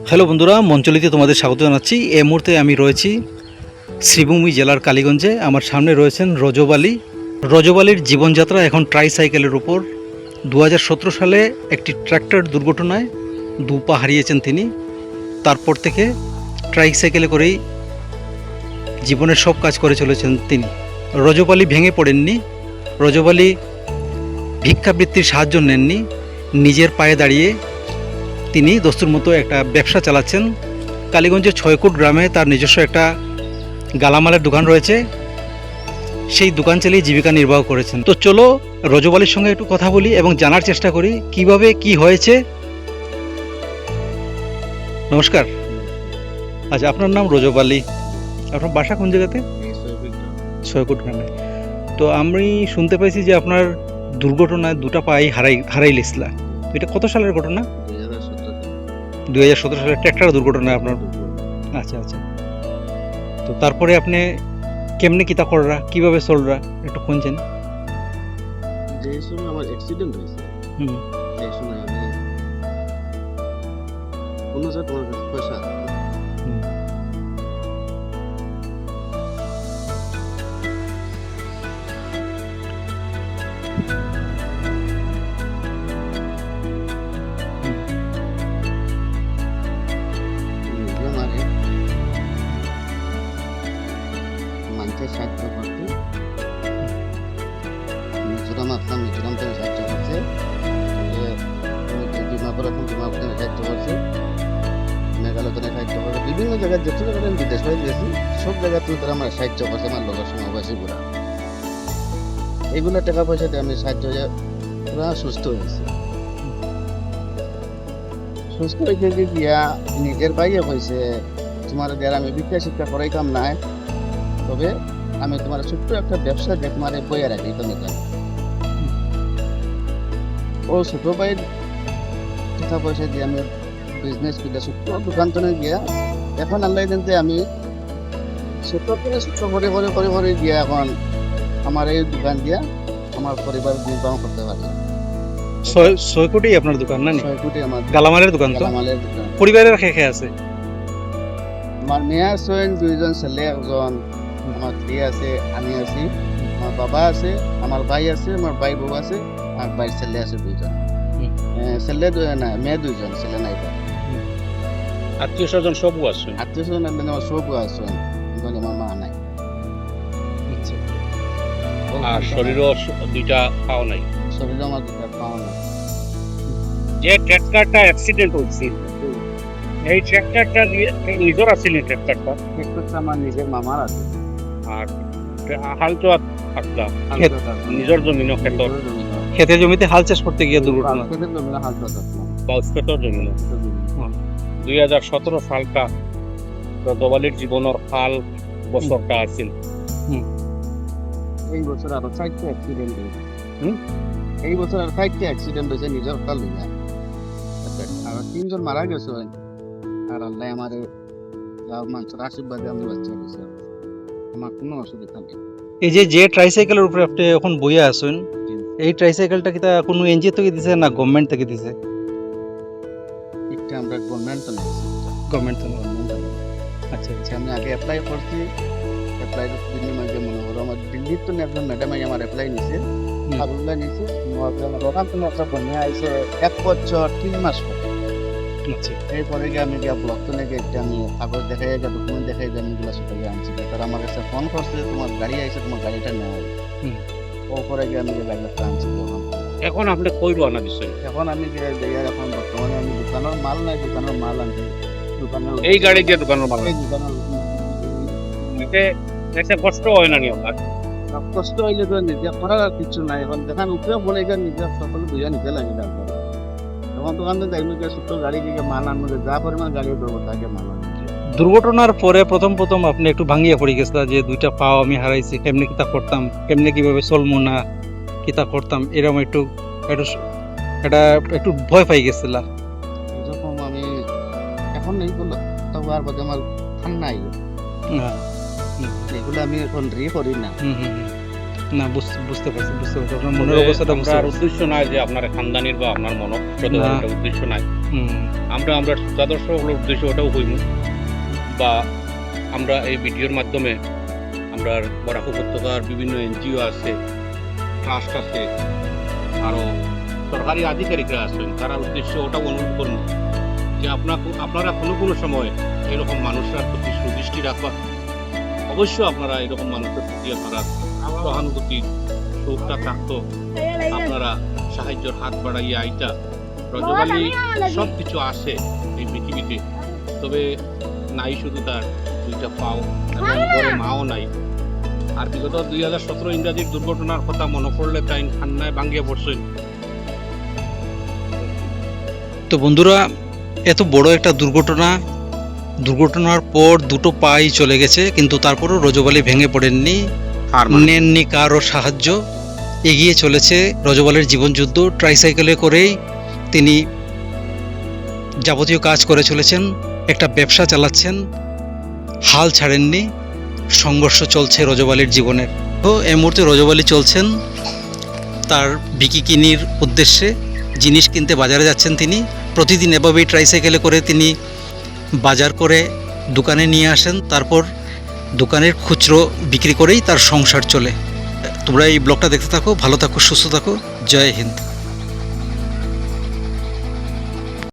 Hello বন্ধুরা, মঞ্চলিতে তোমাদের স্বাগত জানাচ্ছি। এই মুহূর্তে আমি রয়েছি শ্রীভূমি জেলার কালীগঞ্জে। আমার সামনে রয়েছেন রজব আলী। রজব আলীর জীবনযাত্রা এখন ট্রাইসাইকেলের উপর। 2017 সালে একটি ট্র্যাক্টর দুর্ঘটনায় দু পা হারিয়েছেন তিনি। তারপর থেকে ট্রাইসাইকেলে করেই জীবনের সব কাজ করে চলেছেন তিনি। রজব আলী ভেঙে পড়েননি। রজব আলী ভিক্ষাবৃত্তির সাহায্য নেননি। নিজের পায়ে দাঁড়িয়ে তিনি দস্তুর মতো একটা ব্যবসা চালাচ্ছেন। কালীগঞ্জের 6 কোট গ্রামে তার নিজস্ব একটা গালামালের দোকান রয়েছে। সেই দোকান চালিয়ে জীবিকা নির্বাহ করেছেন। তো চলো রজব আলীর সঙ্গে একটু কথা বলি এবং জানার চেষ্টা করি কিভাবে কি হয়েছে। নমস্কার। আচ্ছা, আপনার নাম রজব আলী, আপনার বাসা কোন জায়গাতে? 6 কোট গ্রামে। তো আমি শুনতে পাইছি যে আপনার দুর্ঘটনায় দুটা পাই হারাইলিছিলা। এটা কত সালের ঘটনা? 2017 সালে ট্র্যাক্টর দুর্ঘটনা আপনার। আচ্ছা আচ্ছা। তো তারপরে আপনি কেমনে কিতা কররা, কিভাবে চলরা একটু শুনছেন? যে সময় আমার অ্যাক্সিডেন্ট হয়েছে সেই সময় আমি 15,000 টাকা পয়সা মানুষের সাহায্য করতে মিজোরাম আসলাম, মিজোরাম থেকে সাহায্য করছে, ডিমাপুর এখন ডিমাপুর থেকে সাহায্য করছে, মেঘালয় থেকে সাহায্য করছে, বিভিন্ন জায়গায় যেতে জায়গায় বিদেশ হয়ে গেছি, সব জায়গাতে তারা আমার সাহায্য করছে। আমার লোকের সমাবাসী পুরা এইগুলো টাকা পয়সা দিয়ে আমি সাহায্য হয়ে পুরা সুস্থ হয়েছি। সুস্থ হয়েছে যে গিয়া নিজের ভাইয়ে হয়েছে তোমার যারা আমি ভিক্ষা শিক্ষা করাইতাম না, তবে আমি তোমার ছোট্ট একটা ব্যবসা যে তোমার বইয়ে রাখি তুমি ও ছোট ভাইয়ের টাকা পয়সা দিয়ে আমি বিজনেস করে ছোট্ট দোকান টনে গিয়া এখন আল্লাহ দিনতে আমি ছোট করে ছোট করে করে করে করে গিয়া এখন আমার এই দোকান দিয়া আমার পরিবার নির্বাহ করতে পারি। 6 কোটি আপনার দোকান না? 6 কোটি আমার গালামালের দোকান। তো গালামালের দোকান। পরিবারের খেয়ে আছে? আমার মেয়ে আছেন 2জন, ছেলে 1জন, আমার স্ত্রী আছে, আমি আছি, আমার বাবা আছে, আমার ভাই আছে, আমার ভাই বউ আছে, আর ভাই ছেলে আছে 2জন। ছেলে না, মেয়ে 2জন, ছেলে নাই। আত্মীয় স্বজন সবও আছে? আত্মীয় স্বজন আমার সবও আছে, কিন্তু আমার মা নাই। আর শরীরও দুইটা পাও নাই? শরীরে আমার দুটা পাও নাই। যে ট্র্যাক্টরটা অ্যাক্সিডেন্ট হয়েছে এই ট্র্যাক্টরটা নিজের আছিল? ট্র্যাক্টরটা একটু আমার নিজের মামার আছে। আর হাল তো থাকলা নিজের জমিনও খেতের জমিতে হাল চাষ করতে গিয়ে দুর্ঘটনা। বাউস্পেটর জমিন। 2017 সালটা রজব আলীর জীবনের হাল বছরটা আছিল। এই বছর আরো 4টা অ্যাক্সিডেন্ট হয়েছে। এই বছর আর 4টা অ্যাক্সিডেন্ট হয়েছে নিজের কাল লইয়া। আর 3জন মারা গেছে। আর আল্লাহ আমার মানুষের আশীর্বাদে আমি বাচ্চা হয়েছে, আমার কোনো অসুবিধা নেই। এই যে ট্রাইসাইকেলের উপরে আপনি এখন বইয়া আছেন, এই ট্রাইসাইকেলটা কি তা কোনো এনজিও থেকে দিছে না গভর্নমেন্ট থেকে দিছে? এটা আমরা গভর্নমেন্ট তো নিয়েছি। গভর্নমেন্ট থেকে। আচ্ছা আচ্ছা। আমি আগে অ্যাপ্লাই করছি, অ্যাপ্লাই বিনিময়ে মনে করো আমার দিল্লির তো একজন ম্যাডাম আমার অ্যাপ্লাই নিছে, আবুল্লাহ নিছে, ওখান থেকে একটা বন্যা আইছে 1 বছর 3 মাস পরে। আচ্ছা। এরপরে গিয়ে আমি গিয়ে ব্লক তো নাকি একটা আমি কাগজ দেখাই গিয়ে ডকুমেন্ট দেখাই যে আমি এগুলো সেটাই আনছি। তারা আমার কাছে ফোন করছে, তোমার গাড়ি আইছে, তোমার গাড়িটা নেওয়া। ওপরে গিয়ে আমি গাড়িটা আনছি। এখন আপনি কই রানা দিচ্ছেন? এখন আমি এখন বর্তমানে আমি দোকানের মাল নাই, দোকানের মাল আনছি। দোকানের এই গাড়ি দিয়ে দোকানের মাল? এই দোকানের এতে কষ্ট হয় না নি আপনার? কষ্ট হইলে তো নিজে করার আর কিছু নাই। এখন দেখান উপরে বলে গিয়ে নিজে সকলে বুঝে নিতে লাগে। এখন দোকান তো যাইলে ছোট্ট গাড়ি দিকে মাল আনবো, যা পরিমাণ গাড়ি ধরবো তাকে মাল আনবো। দুর্ঘটনার পরে প্রথম আপনি একটু ভাঙিয়ে পড়ে গেছিলেন যে দুইটা পাও আমি হারাইছি, কেমনে কিতা করতাম, কেমনে কিভাবে চলবো না কিতা করতাম, এরকম একটু এটা একটু ভয় পাই গেছিল। এরকম আমি এখন এই বললো তবে আর বাদে আমার ঠান্ডা এগুলো আমি এখন করি না। না বুঝতে পারছি আপনার মনের তবে অবস্থাটা বুঝতে আমরার পারছি। উদ্দেশ্য নাই যে আপনার খানদানির বা আপনার মনত না। উদ্দেশ্য নাই। হুম, আমরা যথাদর্শ হলো উদ্দেশ্য ওটাও হইমু, বা আমরা এই ভিডিওর মাধ্যমে আমরা বরাক উপত্যকার বিভিন্ন এনজিও আছে, ট্রাস্ট আছে, আরও সরকারি আধিকারিকরা আছেন, তারা উদ্দেশ্য ওটাও অনুরোধ করুন যে আপনারা কোনো সময় এরকম মানুষের প্রতি সুদৃষ্টি রাখবা। অবশ্যই আপনারা এরকম মানুষের প্রতি আপনারা সহানুভূতি সুখটা থাকতো, আপনারা সাহায্যের হাত বাড়াইয়া আইটা। রজবালি সব কিছু আছে এই পৃথিবীতে, তবে নাই শুধু তার দুইটা পাও এবং ঘরে মাও নাই। আর বিগত 2017 ইংরাজির দুর্ঘটনার কথা মনে পড়লে তাই কান্নায় ভাঙ্গিয়ে পড়ছেন। তো বন্ধুরা, এত বড় একটা দুর্ঘটনার পর দুটো পাই চলে গেছে, কিন্তু তারপরও রজবালি ভেঙে পড়েননি, নেননি কারো সাহায্য, এগিয়ে চলেছে রজবালির জীবনযুদ্ধ। ট্রাইসাইকেলে করেই তিনি যাবতীয় কাজ করে চলেছেন, একটা ব্যবসা চালাচ্ছেন, হাল ছাড়েননি, সংঘর্ষ চলছে রজবালির জীবনের। তো এই মুহূর্তে রজবালি চলছেন তার বিকিকিনির উদ্দেশ্যে, জিনিস কিনতে বাজারে যাচ্ছেন তিনি। প্রতিদিন এভাবেই ট্রাইসাইকেলে করে তিনি বাজার করে দোকানে নিয়ে আসেন, তারপর দোকানের খুচরো বিক্রি করেই তার সংসার চলে। তোমরা এই ব্লগটা দেখতে থাকো, ভালো থাকো, সুস্থ থাকো। জয় হিন্দ।